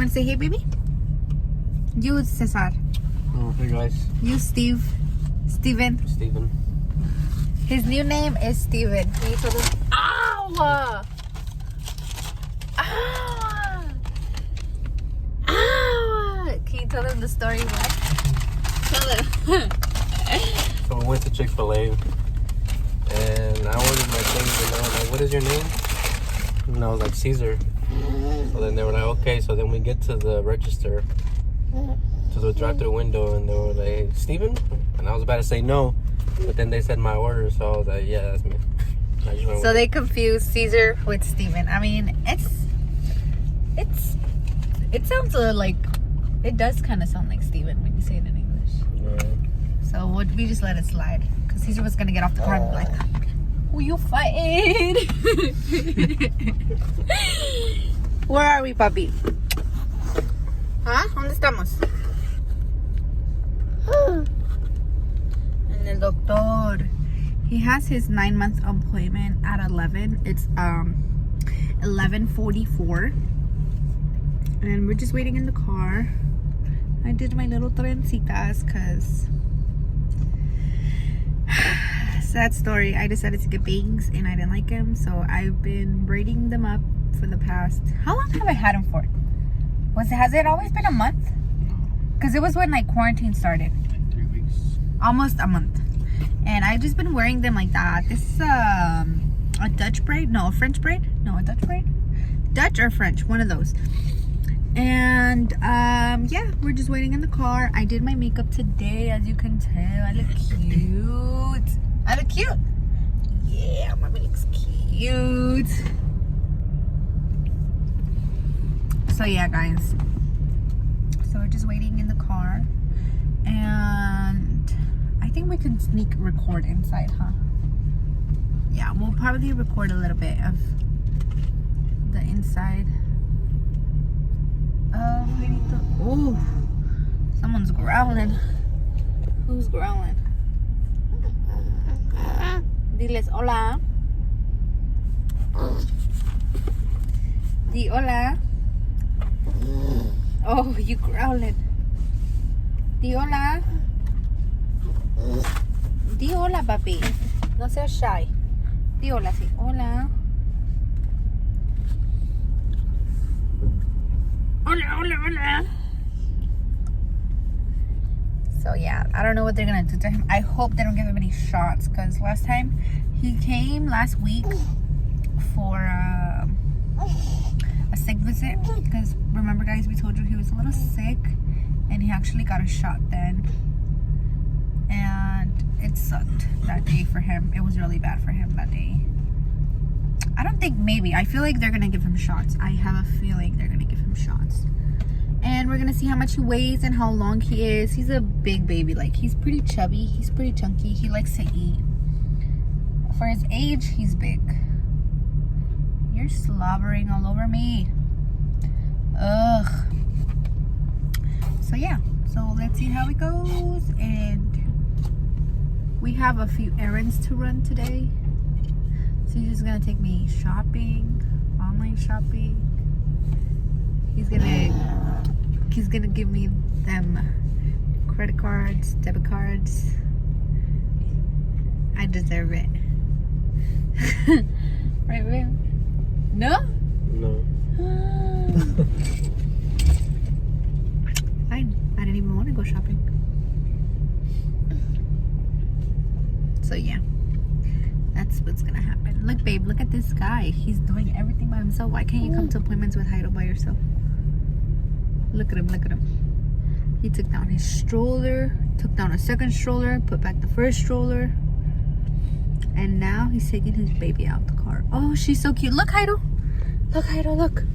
want to say hey, baby? You, Cesar. Oh, hey guys. You, Steven. Steven. His new name is Steven. Can you tell them? Ow! Ow! Ow! Can you tell them the story? What? Tell them. So we went to Chick-fil-A and I ordered my things and they were like, what is your name? And I was like, Caesar. So then they were like, okay. So then we get to the register, to the drive-thru window, and they were like, Steven? And I was about to say no, but then they said my order, so I was like, yeah, that's me. So they confused Caesar with Steven. I mean, it sounds like, it does kind of sound like Steven when you say it in English. Yeah. So we just let it slide, because Caesar was going to get off the car and be like, who you fighting? Where are we, papi? ¿Ah? ¿Dónde estamos? And the doctor, he has his 9-month appointment at 11. It's 11:44, and we're just waiting in the car. I did my little trencitas because sad story. I decided to get bangs and I didn't like them, so I've been braiding them up for the past. How long have I had them for? Has it always been a month? Because it was when like quarantine started. Like 3 weeks. Almost a month. And I've just been wearing them like that. This is a Dutch braid. No, a French braid. No, a Dutch braid. Dutch or French, one of those. And yeah, we're just waiting in the car. I did my makeup today, as you can tell. I look cute. I look cute. Yeah, my looks cute. So yeah, guys. So we're just waiting in the car, and I think we can sneak record inside, huh? Yeah, we'll probably record a little bit of the inside. Oh, someone's growling. Who's growling? Diles hola. Di hola. Oh, you growling. Di hola. Di hola, papi. No seas shy. Di hola, sí. Hola. Hola, hola, hola. So yeah, I don't know what they're gonna do to him. I hope they don't give him any shots, because last time he came last week for a sick visit, because remember, guys, we told you he was a little sick and he actually got a shot then, and it sucked that day for him. It was really bad for him that day. I don't think, maybe, I feel like they're gonna give him shots. I have a feeling they're gonna give him shots, and we're gonna see how much he weighs and how long he is. He's a big baby. Like, he's pretty chubby, he's pretty chunky, he likes to eat. For his age, he's big. You're slobbering all over me. Ugh. So yeah, so let's see how it goes, and we have a few errands to run today. So he's just gonna take me shopping, online shopping. He's gonna give me them credit cards, debit cards. I deserve it. Right, babe? No? No. Fine. I didn't even want to go shopping. So yeah, that's what's gonna happen. Look, babe, look at this guy. He's doing everything by himself. Why can't you come to appointments with ℏ by yourself? Look at him, look at him. He took down his stroller, took down a second stroller, put back the first stroller, and now he's taking his baby out the car. Oh, she's so cute. Look, ℏ. Look, ℏ, look.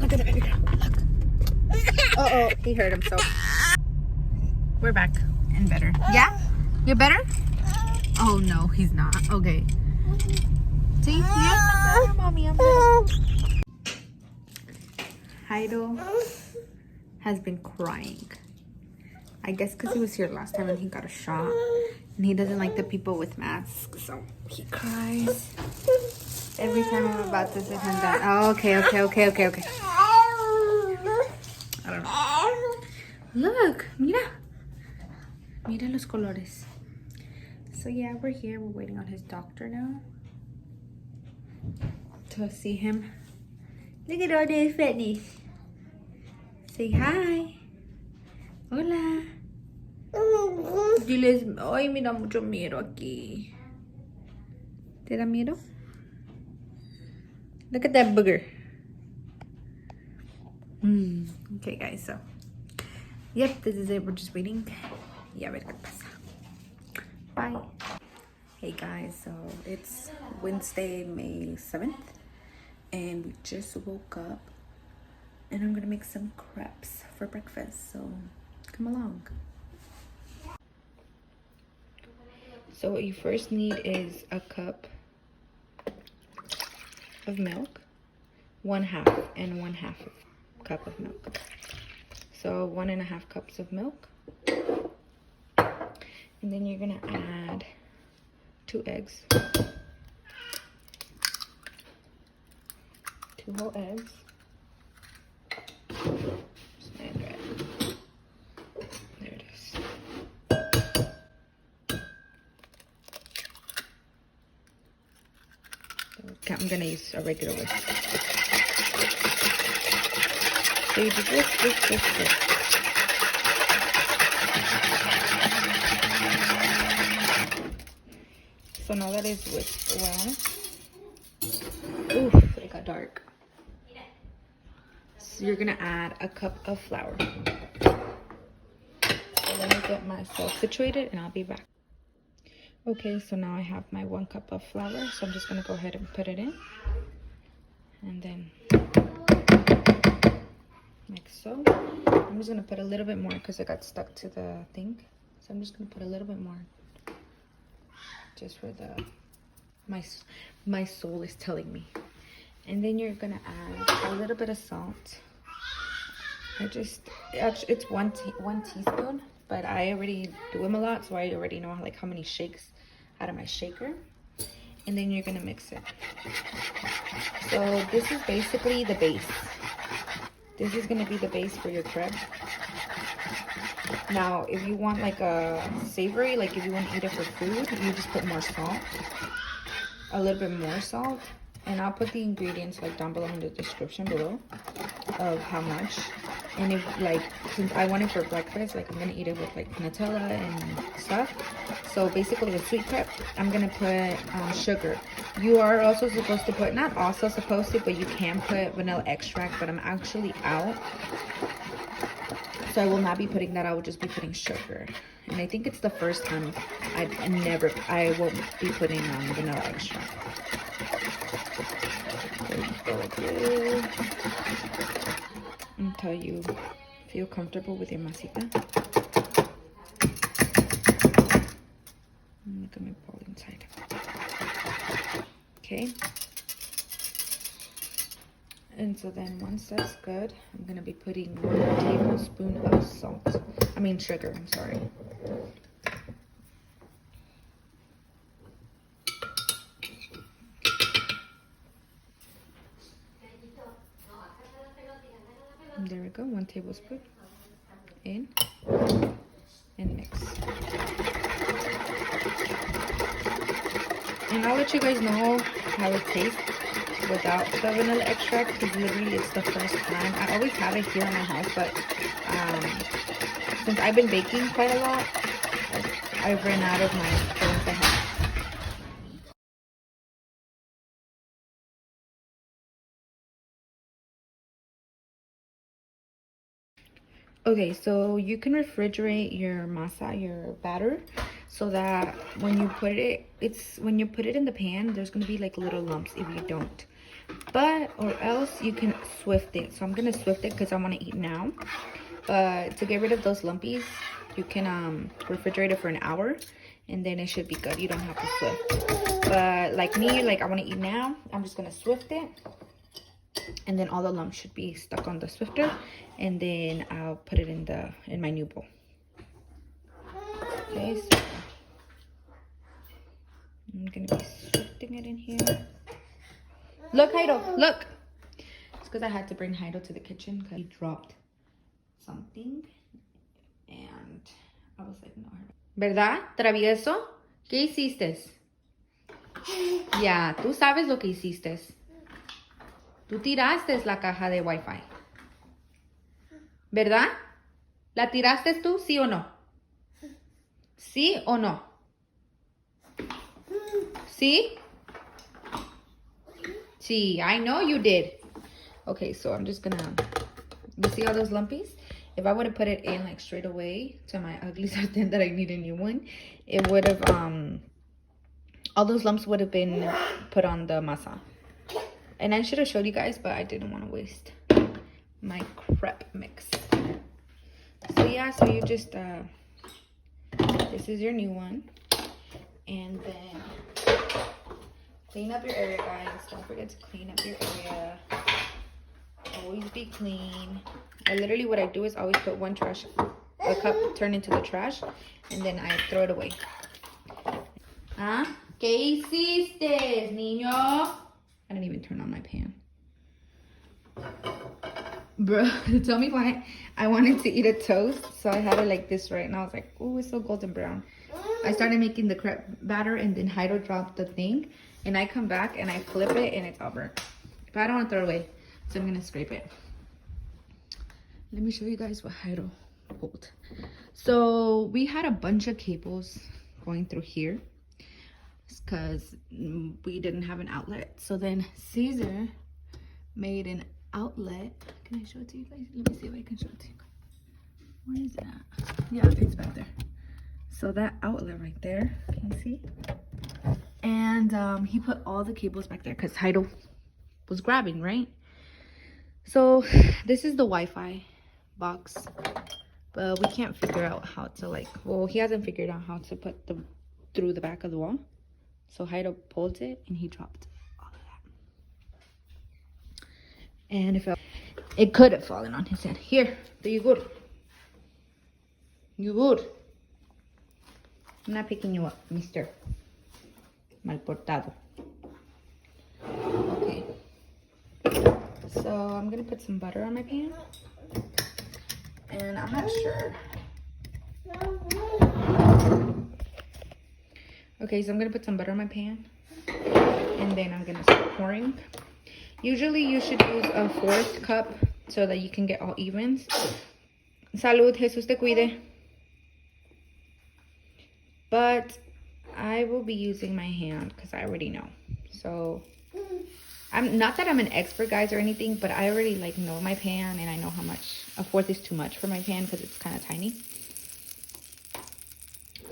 Look at the baby girl. Look. Uh-oh, he hurt himself. We're back and better. Yeah? You're better? Oh, no, he's not. Okay. See? Yes, I'm better, mommy. I'm better. ℏ has been crying. I guess because he was here last time and he got a shot. And he doesn't like the people with masks, so he cries every time I'm about to sit him down. Oh, okay. I don't know. Look, mira. Mira los colores. So yeah, we're here. We're waiting on his doctor now to see him. Look at all this fatness. Say hi. Hola. Diles, ay, me da mucho miedo aquí. ¿Te da miedo? Look at that booger. Okay, guys, so yep, this is it. We're just waiting. Ya ver qué pasa. Bye. Hey guys, so it's Wednesday, May 7th, and we just woke up, and I'm gonna make some crepes for breakfast, so come along. So what you first need is a cup of milk, 1/2 and 1/2 cup of milk. So 1.5 cups of milk. And then you're gonna add 2 eggs. 2 whole eggs. There it is. So I'm gonna use a regular whisk. So you just whisk. So now that it's whisked well, oof, it got dark. So you're gonna add a cup of flour. So let me get myself situated and I'll be back. Okay, so now I have my 1 cup of flour, so I'm just gonna go ahead and put it in. And then, like so. I'm just gonna put a little bit more because it got stuck to the thing. So I'm just gonna put a little bit more. Just for the, my soul is telling me. And then you're gonna add a little bit of salt. It's one teaspoon, but I already do them a lot, so I already know how many shakes out of my shaker. And then you're gonna mix it. So this is basically the base. This is gonna be the base for your crepe. Now, if you want like a savory, like if you want to eat it for food, you just put more salt, a little bit more salt, and I'll put the ingredients like down below in the description below of how much. And if like, since I want it for breakfast, like I'm gonna eat it with like Nutella and stuff. So basically the sweet crepe, I'm gonna put sugar. You are also supposed to put, not also supposed to, but you can put vanilla extract, but I'm actually out. So I will not be putting that, I will just be putting sugar. And I think it's the first time I won't be putting vanilla extract. So just go like this until you feel comfortable with your masita. Look at my ball inside. Okay. And so then once that's good, I'm gonna be putting 1 tablespoon of sugar, I'm sorry. And there we go, 1 tablespoon in and mix. And I'll let you guys know how it tastes without the vanilla extract, because literally it's the first time. I always have it here in my house, but since I've been baking quite a lot, I've run out of my things I have. Okay, so you can refrigerate your masa, your batter, so that when you put it in the pan, there's gonna be like little lumps if you don't. But or else you can swift it. So I'm gonna swift it because I want to eat now. But to get rid of those lumpies, you can refrigerate it for an hour, and then it should be good. You don't have to swift. But like me, like I want to eat now, I'm just gonna swift it. And then all the lumps should be stuck on the swifter, and then I'll put it in my new bowl. Okay, so I'm gonna be swifting it in here. Look, Heido, look! It's because I had to bring Heido to the kitchen because he dropped something. And I was like, no. ¿Verdad, travieso? ¿Qué hiciste? Ya, tú sabes lo que hiciste. Tú tiraste la caja de Wi-Fi. ¿Verdad? ¿La tiraste tú, sí o no? ¿Sí o no? ¿Sí? Sí, I know you did. Okay, so I'm just gonna... You see all those lumpies? If I would have put it in like straight away to my ugly sartén that I need a new one, it would have... all those lumps would have been put on the masa. And I should have showed you guys, but I didn't want to waste my crepe mix. So yeah, so you just, this is your new one. And then clean up your area, guys. Don't forget to clean up your area. Always be clean. I literally, what I do is always put one trash, a cup turn into the trash, and then I throw it away. Huh? ¿Qué hiciste, niño? I didn't even turn on my pan. Bro, tell me why I wanted to eat a toast, so I had it like this, right? And I was like, oh, it's so golden brown. I started making the crepe batter, and then Heido dropped the thing, and I come back and I flip it, and it's all burnt. But I don't want to throw it away, so I'm gonna scrape it. Let me show you guys what Heido pulled. So we had a bunch of cables going through here because we didn't have an outlet. So then Caesar made an outlet. Can I show it to you guys? Let me see if I can show it to you. Where is that? Yeah, it's back there. So that outlet right there, can you see? And he put all the cables back there because Heido was grabbing, right? So this is the Wi-Fi box, but we can't figure out how to like, well, he hasn't figured out how to put them through the back of the wall. So Heido pulled it and he dropped all of that. And it could have fallen on his head. Here, there you go. You good. I'm not picking you up, Mr. Mal portado. Okay. So I'm gonna put some butter on my pan. And I'm not sure. Okay, so I'm gonna put some butter on my pan. And then I'm gonna start pouring. Usually you should use a 4th cup so that you can get all evens. Salud, Jesús te cuide. But I will be using my hand because I already know. So I'm not that I'm an expert, guys, or anything, but I already like know my pan and I know how much. A 4th is too much for my pan because it's kind of tiny.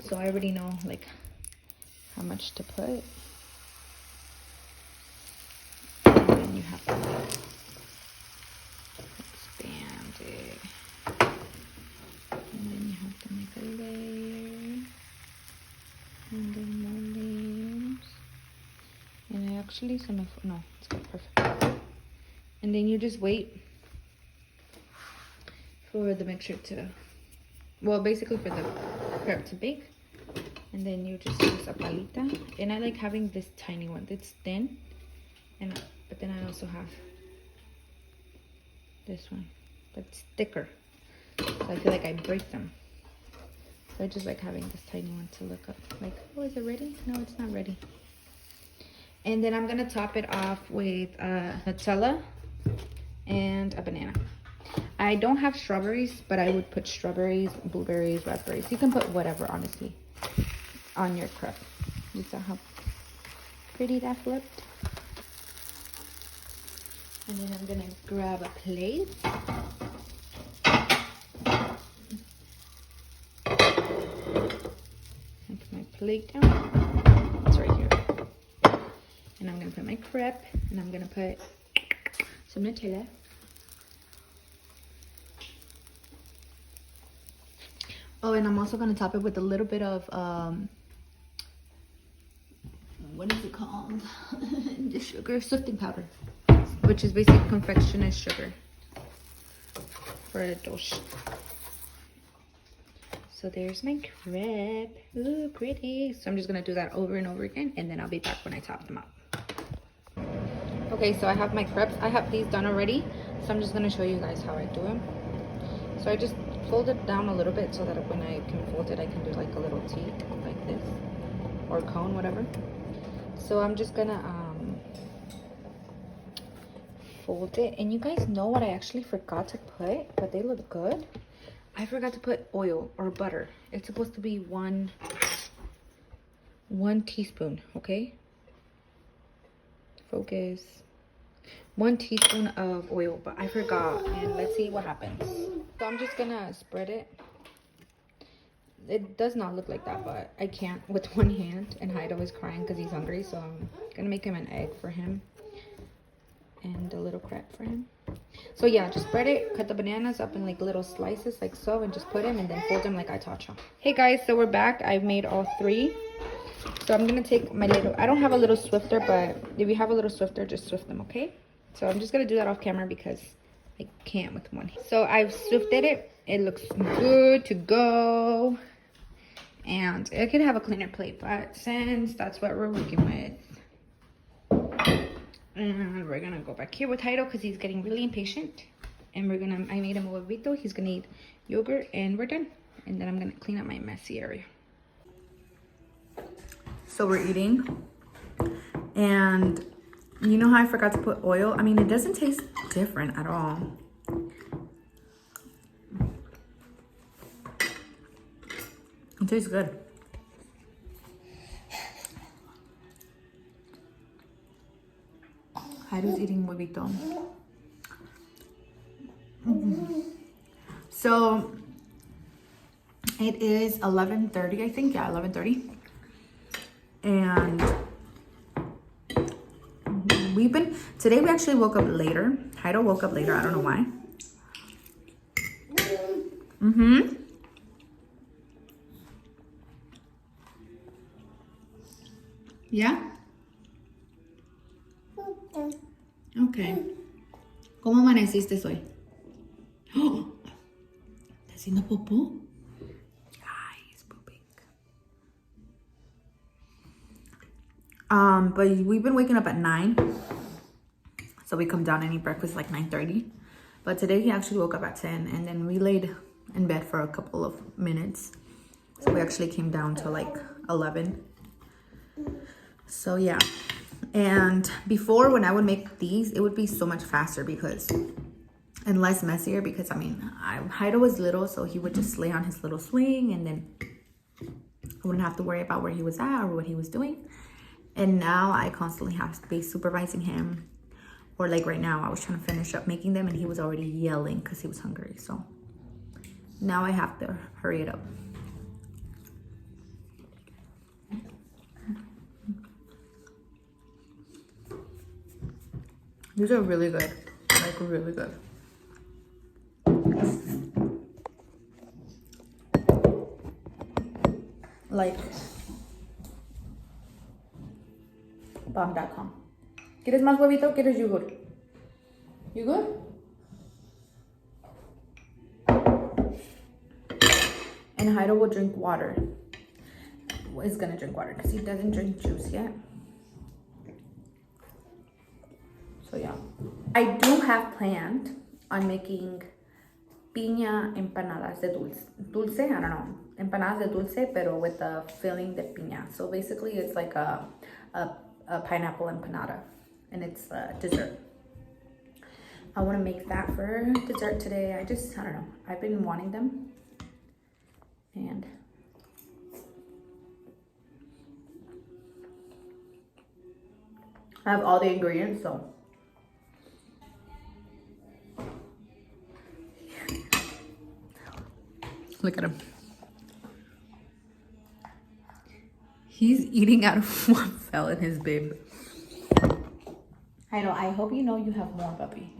So I already know like how much to put. And then you have to expand it. And then you have to make a layer. And then more layers. And actually some of, no, it's good, perfect. And then you just wait for the mixture to, well, basically for the crepe to bake. And then you just use a palita. And I like having this tiny one. It's thin. But then I also have this one. But it's thicker. So I feel like I break them. So I just like having this tiny one to look up. Like, oh, is it ready? No, it's not ready. And then I'm going to top it off with Nutella and a banana. I don't have strawberries, but I would put strawberries, blueberries, raspberries. You can put whatever, honestly, on your crepe. You saw how pretty that flipped? And then I'm going to grab a plate. Put my plate down. It's right here. And I'm going to put my crepe. And I'm going to put some Nutella. Oh, and I'm also going to top it with a little bit of, what is it called? The sugar sifting powder, which is basically confectioner's sugar for a dosh. So there's my crepe. Ooh, pretty. So I'm just going to do that over and over again, and then I'll be back when I top them up. Okay, so I have my crepes. I have these done already, so I'm just going to show you guys how I do them. So I just fold it down a little bit so that when I can fold it, I can do like a little T like this, or cone, whatever. So I'm just gonna fold it. And you guys know what I actually forgot to put, but they look good. I forgot to put oil or butter. It's supposed to be one teaspoon, okay? Focus. 1 teaspoon of oil, but I forgot, and let's see what happens. So I'm just gonna spread it. It does not look like that, but I can't with one hand, and ℎ𝕗𝕗 is crying because he's hungry, so I'm gonna make him an egg for him and a little crepe for him. So yeah, just spread it, cut the bananas up in like little slices like so, and just put them and then fold them like I taught you. Hey guys, so we're back. I've made all 3. So I'm gonna take my little, I don't have a little swifter, but if you have a little swifter, just swift them, okay? So I'm just gonna do that off camera because I can't with one. So I've swifted it. It looks good to go. And I could have a cleaner plate, but since that's what we're working with. And we're gonna go back here with ℎ𝕗𝕗 because he's getting really impatient. And I made him a huevito. He's gonna eat yogurt, and we're done. And then I'm gonna clean up my messy area. So we're eating, and you know how I forgot to put oil? I mean, it doesn't taste different at all. It tastes good. ℎ𝕗𝕗's eating huevito. So it is 11:30, I think. Yeah, 11:30. And today we actually woke up later. ℎ𝕗𝕗 woke up later. I don't know why. Yeah? Okay. ¿Cómo amaneciste hoy? Oh, ¿está haciendo popó? He's pooping. But we've been waking up at 9. So we come down and eat breakfast like 9:30. But today he actually woke up at 10, and then we laid in bed for a couple of minutes. So we actually came down to like 11. So yeah. And before, when I would make these, it would be so much faster and less messier because, I mean, ℎ𝕗𝕗 was little, so he would just lay on his little swing, and then I wouldn't have to worry about where he was at or what he was doing. And now I constantly have to be supervising him. Or like right now, I was trying to finish up making them, and he was already yelling because he was hungry. So now I have to hurry it up. These are really good, like really good. Like bomb.com. ¿Quieres más huevito o quieres yogur? Yogur? And ℎ𝕗𝕗 will drink water. Is gonna drink water because he doesn't drink juice yet. So yeah, I do have planned on making piña empanadas de dulce. I don't know, empanadas de dulce, pero with the filling de piña. So basically, it's like a pineapple empanada, and it's dessert. I want to make that for dessert today. I don't know. I've been wanting them, and I have all the ingredients, so. Look at him. He's eating out of what fell in his bib. I know. I hope you know you have more, puppy.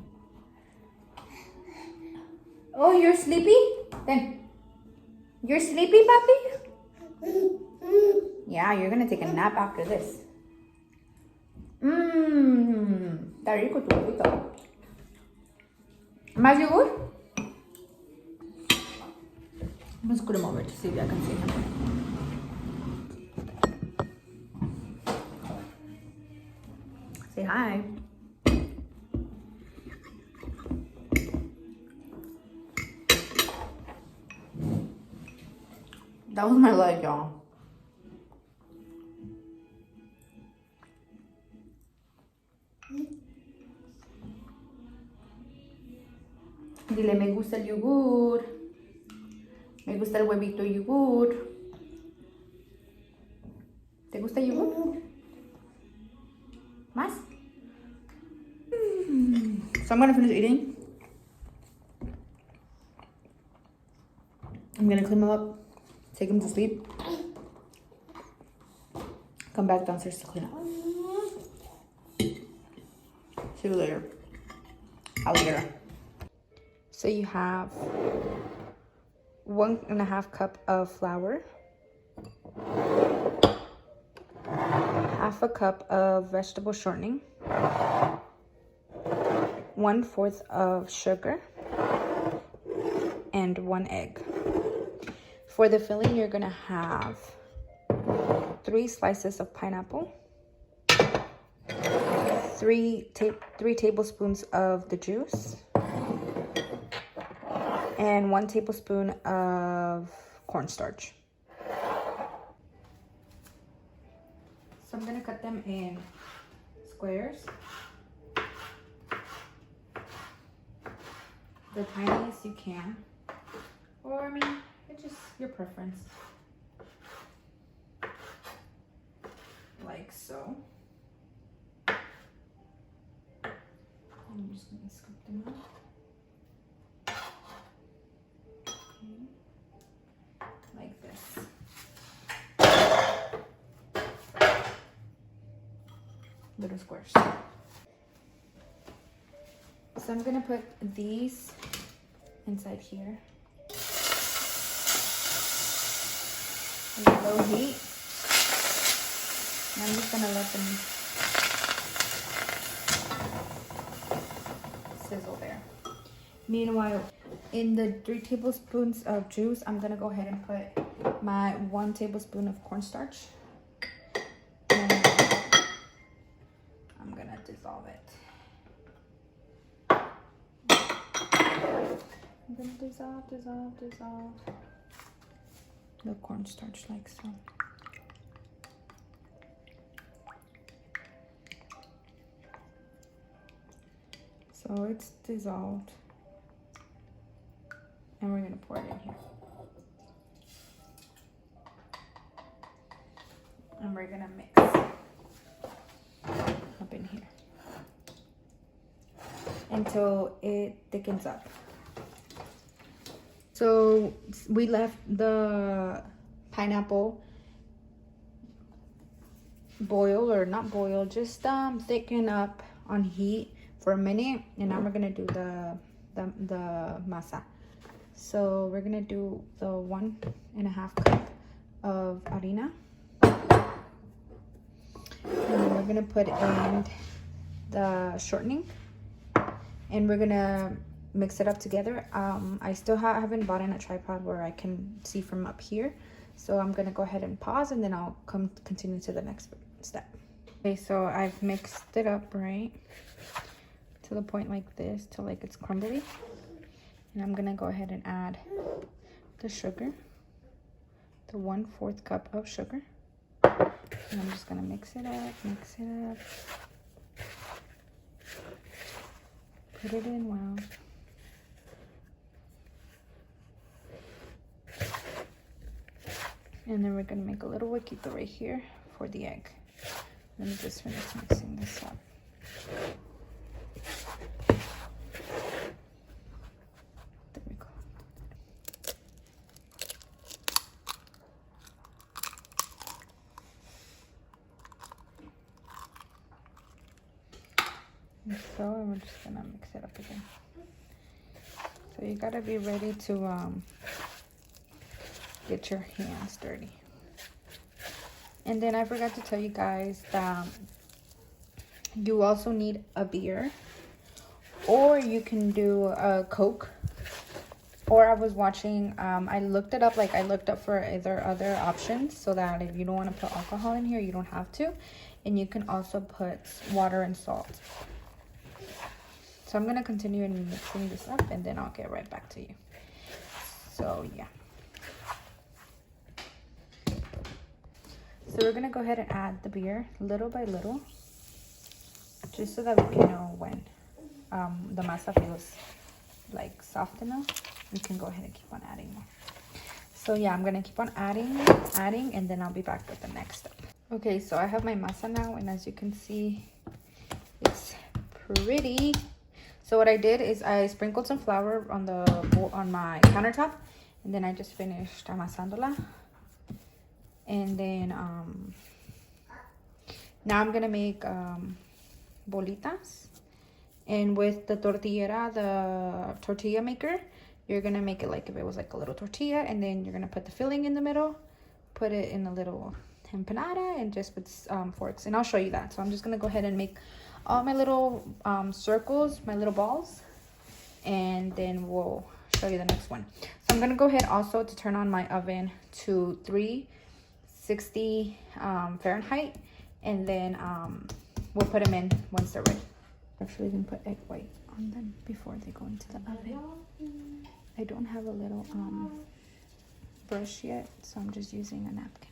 Oh, you're sleepy? Then. You're sleepy, puppy? Yeah, you're gonna take a nap after this. Está rico tu huevito. ¿Más yogur? I'm gonna scoot him over to see if I can see him. Say hi. That was my leg, y'all. Dile, me gusta el yogur. Me gusta el huevito yogur. ¿Te gusta el yogur? ¿Más? So I'm gonna finish eating. I'm gonna clean him up, take him to sleep, come back downstairs to clean up. See you later. Alligator. So you have 1.5 cup of flour, 1/2 cup of vegetable shortening, 1/4 of sugar, and 1 egg. For the filling, you're gonna have 3 slices of pineapple, 3 tablespoons of the juice, and 1 tablespoon of cornstarch. So I'm gonna cut them in squares, the tiniest you can, or I mean, it's just your preference. Like so. I'm just gonna scoop them out. Okay. Like this. Little squares. So I'm gonna put these inside here. Low heat. And I'm just gonna let them sizzle there. Meanwhile, in the 3 tablespoons of juice, I'm gonna go ahead and put my 1 tablespoon of cornstarch. And I'm gonna dissolve it. I'm gonna dissolve the cornstarch like so. So it's dissolved, and we're gonna pour it in here. And we're gonna mix up in here until it thickens up. So we left the pineapple boil, or not boil, just thicken up on heat for a minute, and now we're gonna do the masa. So we're gonna do the 1.5 cup of harina, and then we're gonna put in the shortening, and we're gonna mix it up together. I still haven't bought in a tripod where I can see from up here, so I'm gonna go ahead and pause, and then I'll continue to the next step. Okay, so I've mixed it up right to the point like this, till like it's crumbly, and I'm gonna go ahead and add the sugar, the 1/4 cup of sugar, and I'm just gonna mix it up, put it in well. And then we're gonna make a little huequito right here for the egg. Let me just finish mixing this up. There we go. And so we're just gonna mix it up again. So you gotta be ready to get your hands dirty. And then I forgot to tell you guys that you also need a beer, or you can do a Coke. Or I was watching, I looked it up, like I looked up for other options, so that if you don't want to put alcohol in here, you don't have to. And you can also put water and salt. So I'm gonna continue in mixing this up, and then I'll get right back to you. So yeah. So we're gonna go ahead and add the beer little by little, just so that we can know when the masa feels like soft enough. We can go ahead and keep on adding more. So yeah, I'm gonna keep on adding, and then I'll be back with the next step. Okay, so I have my masa now, and as you can see, it's pretty. So what I did is I sprinkled some flour on my countertop, and then I just finished amasándola. And then now I'm gonna make bolitas. And with the tortilla, the tortilla maker, you're gonna make it like if it was like a little tortilla, and then you're gonna put the filling in the middle, put it in a little empanada, and just with forks. And I'll show you that. So I'm just gonna go ahead and make all my little circles, my little balls, and then we'll show you the next one. So I'm gonna go ahead also to turn on my oven to 360 Fahrenheit, and then we'll put them in once they're ready. Actually, gonna put egg white on them before they go into the oven. I don't have a little brush yet, so I'm just using a napkin.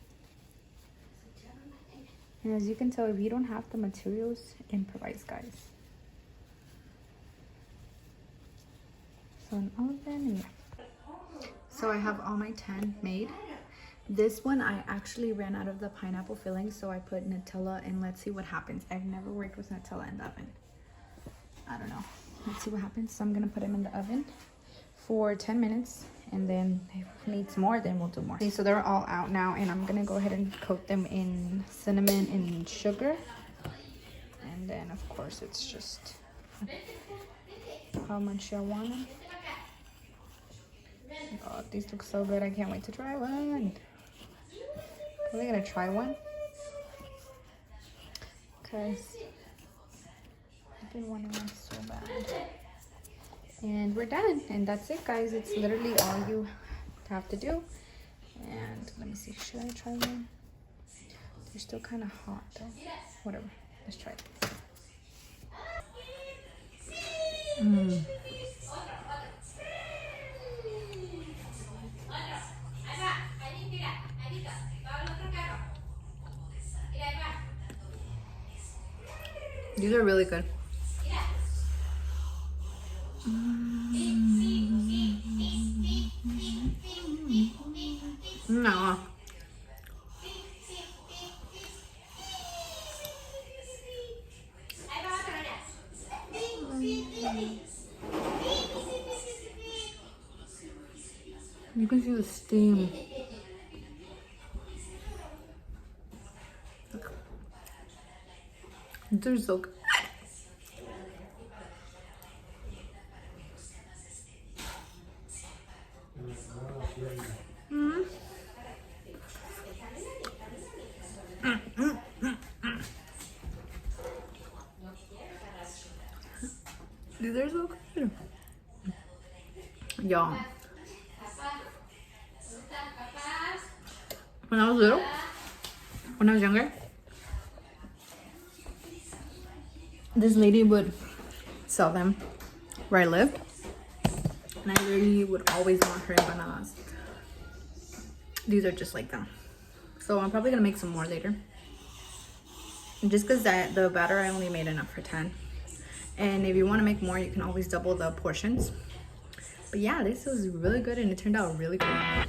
And as you can tell, if you don't have the materials, improvise, guys. So an oven, and yeah. So I have all my 10 made. This one I actually ran out of the pineapple filling, so I put Nutella, and let's see what happens. I've never worked with Nutella in the oven. I don't know. Let's see what happens. So I'm gonna put them in the oven for 10 minutes, and then if it needs more, then we'll do more. Okay, so they're all out now, and I'm gonna go ahead and coat them in cinnamon and sugar. And then of course it's just how much you want them. Oh, these look so good. I can't wait to try one. Are we gonna try one? Because I've been wanting one so bad. And we're done. And that's it, guys. It's literally all you have to do. And let me see. Should I try one? They're still kind of hot though. Whatever. Let's try it. These are really good. No. You can see the steam. Look. They're so good. These are so good. Y'all. When I was little, when I was younger, this lady would sell them where I lived, and I really would always want her empanadas. These are just like them. So I'm probably gonna make some more later. And just because the batter, I only made enough for 10. And if you want to make more, you can always double the portions. But yeah, this was really good, and it turned out really good.